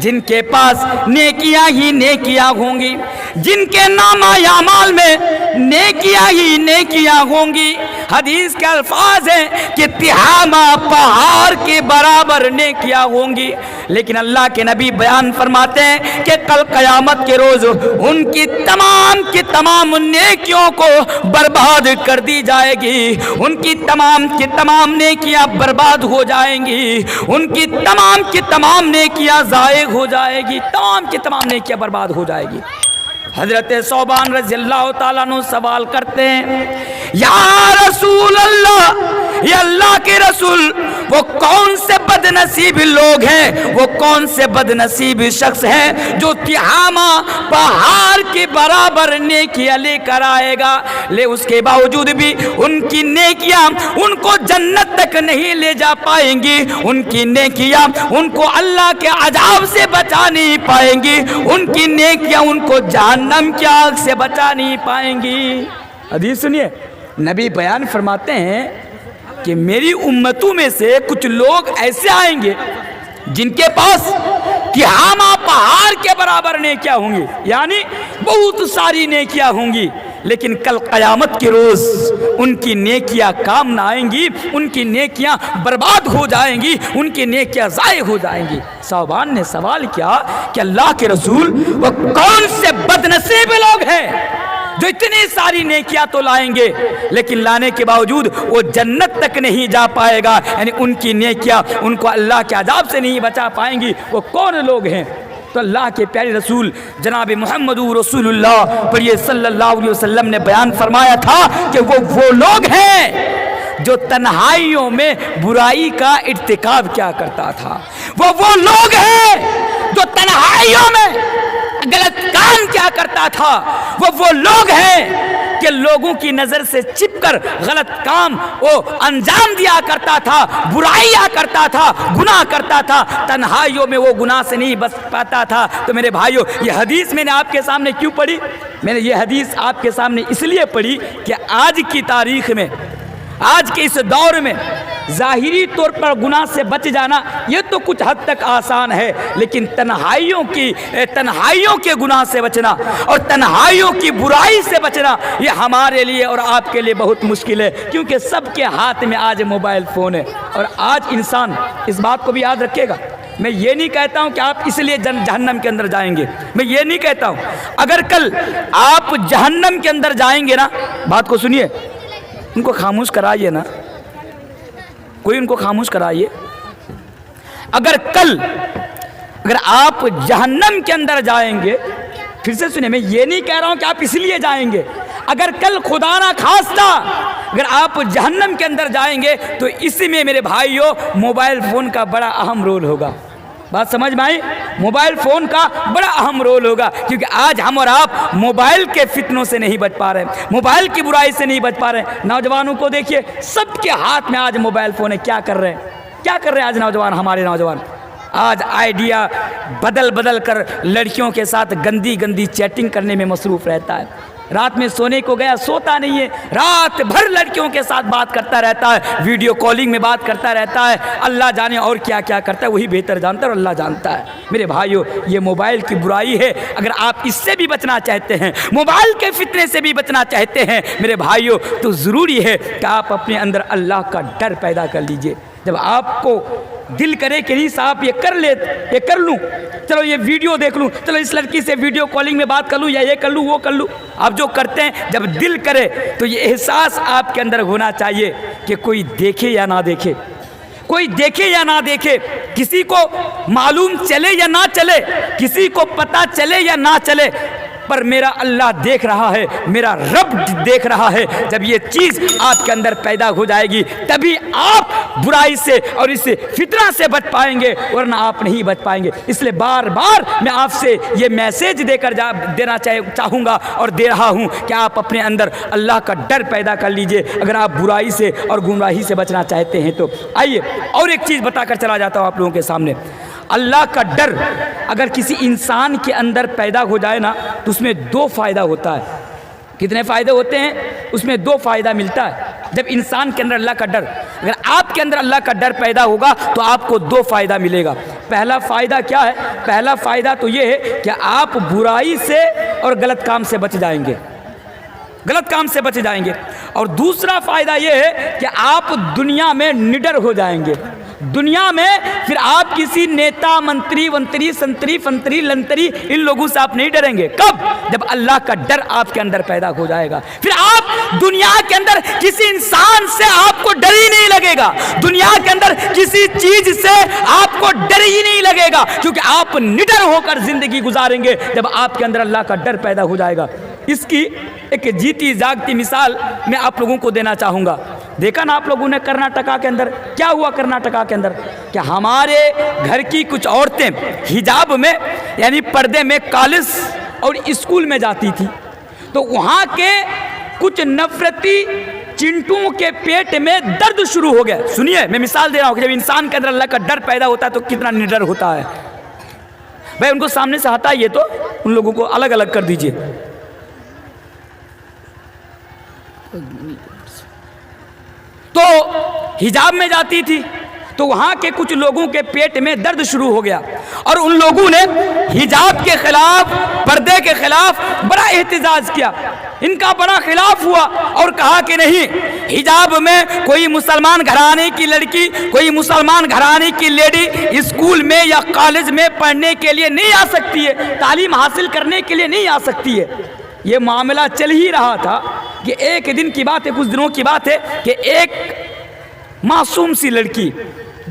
جن کے پاس نیکیاں ہی نیکیاں ہوں گی، جن کے نامہ اعمال میں نیکیاں ہی نیکیاں ہوں گی۔ حدیث کے الفاظ ہیں کہ تہامہ پہاڑ کے برابر نیکیاں ہوں گی، لیکن اللہ کے نبی بیان فرماتے ہیں کہ کل قیامت کے روز ان کی تمام نیکیوں کو برباد کر دی جائے گی، ان کی تمام نیکیاں برباد ہو جائیں گی، ان کی تمام نیکیاں ضائع ہو جائے گی، تمام نیکیاں برباد ہو جائے گی۔ حضرت ثوبان رضی اللہ تعالیٰ عنہ سوال کرتے ہیں، یا رسول اللہ، یا اللہ کے رسول، وہ کون سے بد نصیب لوگ ہیں، وہ کون سے بد نصیب شخص ہیں جو تہامہ پہاڑ کے برابر نیکیاں لے کر آئے گا، اس کے باوجود بھی ان کی نیکیاں ان کو جنت تک نہیں لے جا پائیں گی، ان کی نیکیاں ان کو اللہ کے عذاب سے بچا نہیں پائیں گی، ان کی نیکیاں ان کو جہنم کی آگ سے بچا نہیں پائیں گی۔ حدیث سنیے، نبی بیان فرماتے ہیں کہ میری امتوں میں سے کچھ لوگ ایسے آئیں گے جن کے پاس تہامہ پہاڑ کے برابر نیکیاں ہوں گی، یعنی بہت ساری نیکیاں ہوں گی، لیکن کل قیامت کے روز ان کی نیکیاں کام نہ آئیں گی، ان کی نیکیاں برباد ہو جائیں گی، ان کی نیکیاں ضائع ہو جائیں گی۔ ثوبان نے سوال کیا کہ اللہ کے رسول، وہ کون سے بد نصیب لوگ ہیں جو اتنی ساری نیکیاں تو لائیں گے لیکن لانے کے باوجود وہ جنت تک نہیں جا پائے گا، یعنی ان کی نیکیاں ان کو اللہ کے عذاب سے نہیں بچا پائیں گی، وہ کون لوگ ہیں؟ تو اللہ کے پیارے رسول جناب محمد رسول اللہ پڑھیے صلی اللہ علیہ وسلم نے بیان فرمایا تھا کہ وہ لوگ ہیں جو تنہائیوں میں برائی کا ارتکاب کیا کرتا تھا، وہ لوگ ہیں جو تنہائیوں میں غلط کام کیا کرتا تھا، وہ لوگ ہیں کہ لوگوں کی نظر سے چھپ کر غلط کام وہ انجام دیا کرتا تھا، برائیاں کرتا تھا، گناہ کرتا تھا، تنہائیوں میں وہ گناہ سے نہیں بچ پاتا تھا۔ تو میرے بھائیوں، یہ حدیث میں نے آپ کے سامنے کیوں پڑھی؟ میں نے یہ حدیث آپ کے سامنے اس لیے پڑھی کہ آج کی تاریخ میں، آج کے اس دور میں ظاہری طور پر گناہ سے بچ جانا یہ تو کچھ حد تک آسان ہے، لیکن تنہائیوں کے گناہ سے بچنا اور تنہائیوں کی برائی سے بچنا یہ ہمارے لیے اور آپ کے لیے بہت مشکل ہے، کیونکہ سب کے ہاتھ میں آج موبائل فون ہے۔ اور آج انسان اس بات کو بھی یاد رکھے گا، میں یہ نہیں کہتا ہوں کہ آپ اس لیے جہنم کے اندر جائیں گے، میں یہ نہیں کہتا ہوں، اگر کل آپ جہنم کے اندر جائیں گے نا، بات کو سنیے، ان کو خاموش کرائیے نا، کوئی ان کو خاموش کرائیے، اگر آپ جہنم کے اندر جائیں گے، پھر سے سنیں، میں یہ نہیں کہہ رہا ہوں کہ آپ اس لیے جائیں گے، اگر کل خدا نہ خواستہ اگر آپ جہنم کے اندر جائیں گے تو اس میں میرے بھائیوں موبائل فون کا بڑا اہم رول ہوگا۔ بات سمجھ میں آئی؟ موبائل فون کا بڑا اہم رول ہوگا، کیونکہ آج ہم اور آپ موبائل کے فتنوں سے نہیں بچ پا رہے ہیں، موبائل کی برائی سے نہیں بچ پا رہے ہیں۔ نوجوانوں کو دیکھیے، سب کے ہاتھ میں آج موبائل فون ہے، کیا کر رہے ہیں آج نوجوان، ہمارے نوجوان آج آئیڈیا بدل کر لڑکیوں کے ساتھ گندی چیٹنگ کرنے میں مصروف رہتا ہے، رات میں سونے کو گیا سوتا نہیں ہے، رات بھر لڑکیوں کے ساتھ بات کرتا رہتا ہے، ویڈیو کالنگ میں بات کرتا رہتا ہے، اللہ جانے اور کیا کرتا ہے، وہی بہتر جانتا ہے اور اللہ جانتا ہے۔ میرے بھائیوں، یہ موبائل کی برائی ہے، اگر آپ اس سے بھی بچنا چاہتے ہیں، موبائل کے فتنے سے بھی بچنا چاہتے ہیں میرے بھائیوں، تو ضروری ہے کہ آپ اپنے اندر اللہ کا ڈر پیدا کر لیجئے۔ جب آپ کو دل کرے کہ نہیں صاحب یہ کر لوں، چلو یہ ویڈیو دیکھ لوں، چلو اس لڑکی سے ویڈیو کالنگ میں بات کر لوں، یا یہ کر لوں وہ کر لوں، آپ جو کرتے ہیں جب دل کرے تو یہ احساس آپ کے اندر ہونا چاہیے کہ کوئی دیکھے یا نہ دیکھے، کوئی دیکھے یا نہ دیکھے، کسی کو معلوم چلے یا نہ چلے، کسی کو پتہ چلے یا نہ چلے، پر میرا اللہ دیکھ رہا ہے، میرا رب دیکھ رہا ہے۔ جب یہ چیز آپ کے اندر پیدا ہو جائے گی تبھی آپ برائی سے اور اس فتنہ سے بچ پائیں گے، ورنہ آپ نہیں بچ پائیں گے۔ اس لیے بار بار میں آپ سے یہ میسیج دینا چاہوں گا اور دے رہا ہوں کہ آپ اپنے اندر اللہ کا ڈر پیدا کر لیجئے اگر آپ برائی سے اور گمراہی سے بچنا چاہتے ہیں تو۔ آئیے اور ایک چیز بتا کر چلا جاتا ہوں آپ لوگوں کے سامنے، اللہ کا ڈر اگر کسی انسان کے اندر پیدا ہو جائے نا تو اس میں دو فائدہ ہوتا ہے۔ کتنے فائدے ہوتے ہیں؟ اس میں دو فائدہ ملتا ہے۔ جب انسان کے اندر اللہ کا ڈر، اگر آپ کے اندر اللہ کا ڈر پیدا ہوگا تو آپ کو دو فائدہ ملے گا۔ پہلا فائدہ کیا ہے؟ پہلا فائدہ تو یہ ہے کہ آپ برائی سے اور غلط کام سے بچ جائیں گے، غلط کام سے بچ جائیں گے۔ اور دوسرا فائدہ یہ ہے کہ آپ دنیا میں نڈر ہو جائیں گے۔ دنیا میں پھر آپ کسی نیتا، منتری، ونتری، سنتری، فنتری، لنتری ان لوگوں سے آپ نہیں ڈریں گے۔ کب؟ جب اللہ کا ڈر آپ کے اندر پیدا ہو جائے گا، پھر آپ دنیا کے اندر کسی انسان سے آپ کو ڈر ہی نہیں لگے گا، دنیا کے اندر کسی چیز سے آپ کو ڈر ہی نہیں لگے گا، کیونکہ آپ نڈر ہو کر زندگی گزاریں گے جب آپ کے اندر اللہ کا ڈر پیدا ہو جائے گا۔ اس کی ایک جیتی جاگتی مثال میں آپ لوگوں کو دینا چاہوں گا۔ دیکھا نا آپ لوگوں نے کرناٹکا کے اندر کیا ہوا؟ کرناٹکا کے اندر کہ ہمارے گھر کی کچھ عورتیں حجاب میں یعنی پردے میں کالج اور اسکول میں جاتی تھی، تو وہاں کے کچھ نفرتی چنٹوں کے پیٹ میں درد شروع ہو گیا۔ سنیے، میں مثال دے رہا ہوں کہ جب انسان کے اندر اللہ کا ڈر پیدا ہوتا ہے تو کتنا نڈر ہوتا ہے۔ بھائی ان کو سامنے سے ہٹائیے، تو ان لوگوں کو الگ الگ کر دیجئے۔ تو حجاب میں جاتی تھی تو وہاں کے کچھ لوگوں کے پیٹ میں درد شروع ہو گیا، اور ان لوگوں نے حجاب کے خلاف، پردے کے خلاف بڑا احتجاج کیا، ان کا بڑا خلاف ہوا اور کہا کہ نہیں، حجاب میں کوئی مسلمان گھرانے کی لڑکی، کوئی مسلمان گھرانے کی لیڈی اسکول میں یا کالج میں پڑھنے کے لیے نہیں آ سکتی ہے، تعلیم حاصل کرنے کے لیے نہیں آ سکتی ہے۔ یہ معاملہ چل ہی رہا تھا کہ ایک دن کی بات ہے، کچھ دنوں کی بات ہے کہ ایک معصوم سی لڑکی،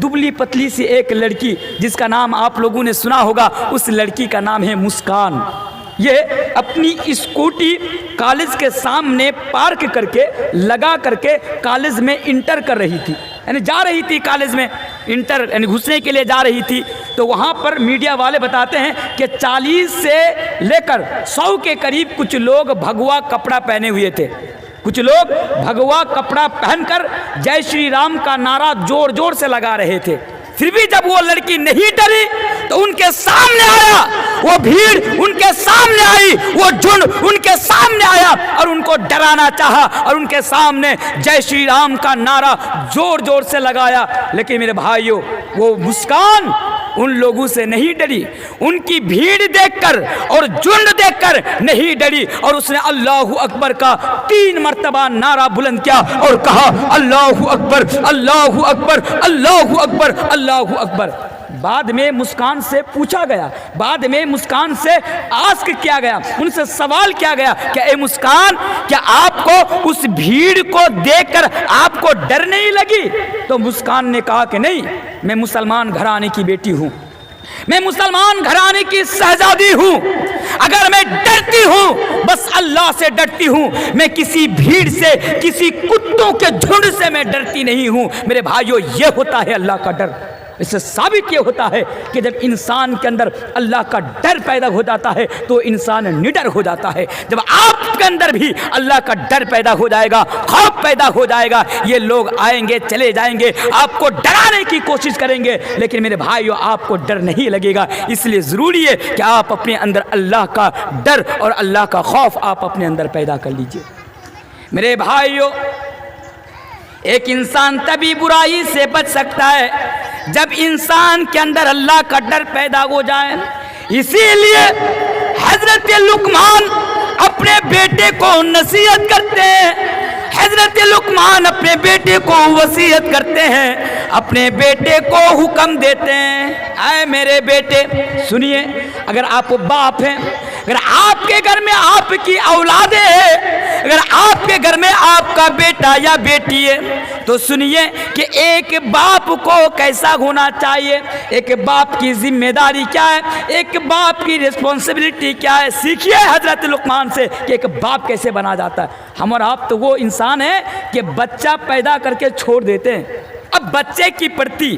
دبلی پتلی سی ایک لڑکی جس کا نام آپ لوگوں نے سنا ہوگا، اس لڑکی کا نام ہے مسکان، یہ اپنی اسکوٹی کالج کے سامنے پارک کر کے لگا کر کے کالج میں انٹر کر رہی تھی، یعنی جا رہی تھی کالج میں انٹر یعنی گھسنے کے لیے جا رہی تھی۔ تو وہاں پر میڈیا والے بتاتے ہیں کہ 40 سے لے کر 100 کے قریب کچھ لوگ بھگوا کپڑا پہنے ہوئے تھے، کچھ لوگ بھگوا کپڑا پہن کر جے شری رام کا نعرہ زور زور سے لگا رہے تھے۔ پھر بھی جب وہ لڑکی نہیں ڈری تو ان کے سامنے آیا وہ بھیڑ، ان کے سامنے آئی وہ جھنڈ، ان کے سامنے آیا اور ان کو ڈرانا چاہا اور ان کے سامنے جے شری رام کا نعرہ زور زور سے لگایا۔ لیکن میرے بھائیوں، وہ مسکان ان لوگوں سے نہیں ڈری، ان کی بھیڑ دیکھ کر اور جھنڈ دیکھ کر نہیں ڈری، اور اس نے اللہ اکبر کا 3 مرتبہ نعرہ بلند کیا اور کہا اللہ اکبر، اللہ اکبر، اللہ اکبر، اللہ اکبر۔ بعد میں مسکان سے پوچھا گیا، بعد میں مسکان سے آسک کیا گیا، ان سے سوال کیا گیا کہ اے مسکان، کیا آپ کو اس بھیڑ کو دیکھ کر آپ کو ڈر نہیں لگی؟ تو مسکان نے کہا کہ نہیں، میں مسلمان گھرانے کی بیٹی ہوں، میں مسلمان گھرانے کی شہزادی ہوں، اگر میں ڈرتی ہوں بس اللہ سے ڈرتی ہوں، میں کسی بھیڑ سے، کسی کتوں کے جھنڈ سے میں ڈرتی نہیں ہوں۔ میرے بھائیو، یہ ہوتا ہے اللہ کا ڈر۔ اس سے ثابت یہ ہوتا ہے کہ جب انسان کے اندر اللہ کا ڈر پیدا ہو جاتا ہے تو انسان نڈر ہو جاتا ہے۔ جب آپ کے اندر بھی اللہ کا ڈر پیدا ہو جائے گا، خوف پیدا ہو جائے گا، یہ لوگ آئیں گے، چلے جائیں گے، آپ کو ڈرانے کی کوشش کریں گے، لیکن میرے بھائیو آپ کو ڈر نہیں لگے گا۔ اس لیے ضروری ہے کہ آپ اپنے اندر اللہ کا ڈر اور اللہ کا خوف آپ اپنے اندر پیدا کر لیجئے۔ میرے بھائیو، ایک انسان تبھی برائی سے بچ سکتا ہے جب انسان کے اندر اللہ کا ڈر پیدا ہو جائے۔ اسی لیے حضرت لقمان اپنے بیٹے کو نصیحت کرتے ہیں، حضرت لقمان اپنے بیٹے کو وصیت کرتے ہیں، اپنے بیٹے کو حکم دیتے ہیں، اے میرے بیٹے سنیے، اگر آپ باپ ہیں، اگر آپ کے گھر میں آپ کی اولادیں ہیں، اگر آپ کے گھر میں آپ کا بیٹا یا بیٹی ہے، تو سنیے کہ ایک باپ کو کیسا ہونا چاہیے، ایک باپ کی ذمہ داری کیا ہے، ایک باپ کی ریسپانسبلٹی کیا ہے۔ سیکھیے حضرت لقمان سے کہ ایک باپ کیسے بنا جاتا ہے۔ ہم اور آپ تو وہ انسان ہیں کہ بچہ پیدا کر کے چھوڑ دیتے ہیں، اب بچے کی پرتی،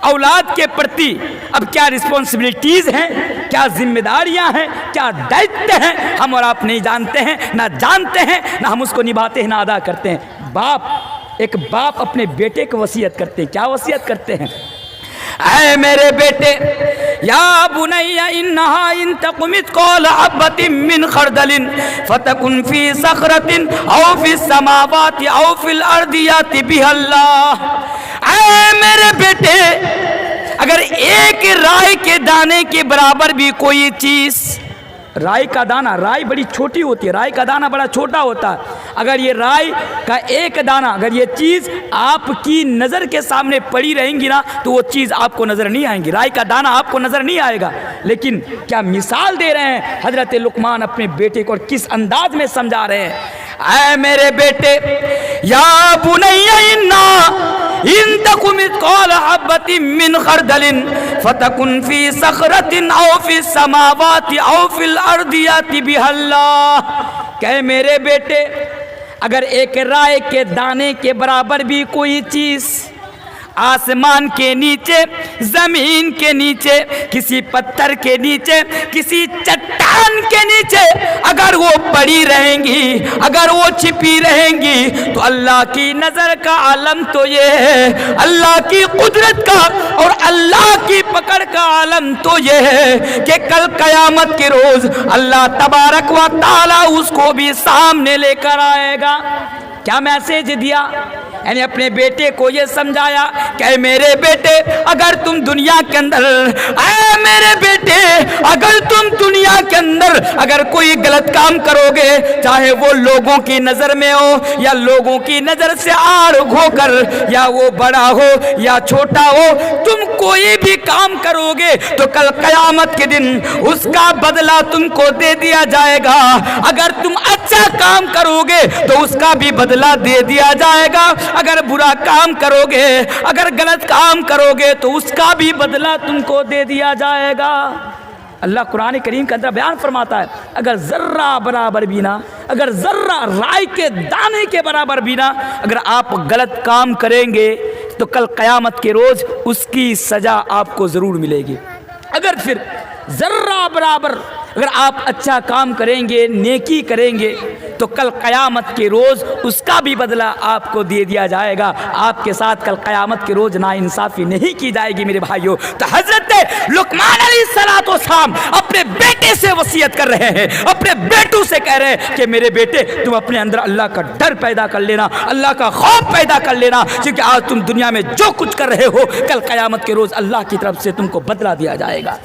اولاد کے پرتی اب کیا رسپانسبلٹیز ہیں، کیا ذمہ داریاں ہیں، کیا دائتو ہیں، ہم اور آپ نہیں جانتے ہیں، نہ جانتے ہیں، نہ ہم اس کو نبھاتے ہیں، نہ ادا کرتے ہیں۔ ایک باپ اپنے بیٹے کو وصیت کرتے ہیں، کیا وصیت کرتے ہیں؟ اے میرے بیٹے یا بنی انہا ان تک مثقال حبۃ من خردل فتکن فی صخرۃ او فی السماوات او فی الارض یأتی بها اللہ. اے میرے بیٹے اگر ایک رائے کے دانے کے برابر بھی کوئی چیز، رائی کا دانہ، رائی بڑی چھوٹی ہوتی ہے، رائی کا دانہ بڑا چھوٹا ہوتا ہے، اگر یہ رائی کا ایک دانہ، اگر یہ چیز آپ کی نظر کے سامنے پڑی رہیں گی نا تو وہ چیز آپ کو نظر نہیں آئیں گی، رائی کا دانہ آپ کو نظر نہیں آئے گا. لیکن کیا مثال دے رہے ہیں حضرت لقمان اپنے بیٹے کو اور کس انداز میں سمجھا رہے ہیں. اے میرے بیٹے یا بنی انا ان تک مثقال حبۃ من خردل فتکن فی صخرۃ او فی السماوات او فی الارض یأتی بها اللہ. کہ میرے بیٹے اگر ایک رائے کے دانے کے برابر بھی کوئی چیز آسمان کے نیچے، زمین کے نیچے، کسی پتھر کے نیچے، کسی چٹان کے نیچے اگر وہ پڑی رہیں گی، اگر وہ چھپی رہیں گی تو اللہ کی نظر کا عالم تو یہ ہے، اللہ کی قدرت کا اور اللہ کی پکڑ کا عالم تو یہ ہے کہ کل قیامت کے روز اللہ تبارک و تعالی اس کو بھی سامنے لے کر آئے گا. کیا میسج دیا؟ یعنی اپنے بیٹے کو یہ سمجھایا کہ میرے بیٹے اگر تم دنیا کے اندر، اے میرے بیٹے اگر تم دنیا کے اندر اگر کوئی غلط کام کرو گے، چاہے وہ لوگوں کی نظر میں ہو یا لوگوں کی نظر سے آڑ ہو کر، یا وہ بڑا ہو یا چھوٹا ہو، تم کوئی بھی کام کرو گے تو کل قیامت کے دن اس کا بدلہ تم کو دے دیا جائے گا. اگر تم اچھا کام کرو گے تو اس کا بھی بدلہ دے دیا جائے گا، اگر برا کام کرو گے، اگر غلط کام کرو گے تو اس کا بھی بدلہ تم کو دے دیا جائے گا. اللہ قرآن کریم کے اندر بیان فرماتا ہے اگر ذرہ برابر بھی نہ، اگر ذرہ رائی کے دانے کے برابر بھی نہ اگر آپ غلط کام کریں گے تو کل قیامت کے روز اس کی سزا آپ کو ضرور ملے گی. اگر پھر ذرہ برابر اگر آپ اچھا کام کریں گے، نیکی کریں گے تو کل قیامت کے روز اس کا بھی بدلہ آپ کو دے دیا جائے گا. آپ کے ساتھ کل قیامت کے روز ناانصافی نہیں کی جائے گی میرے بھائیوں. تو حضرت لقمان علیہ السلام اپنے بیٹے سے وصیت کر رہے ہیں، اپنے بیٹوں سے کہہ رہے ہیں کہ میرے بیٹے تم اپنے اندر اللہ کا ڈر پیدا کر لینا، اللہ کا خوف پیدا کر لینا، کیونکہ آج تم دنیا میں جو کچھ کر رہے ہو کل قیامت کے روز اللہ کی طرف سے تم کو بدلہ دیا جائے گا.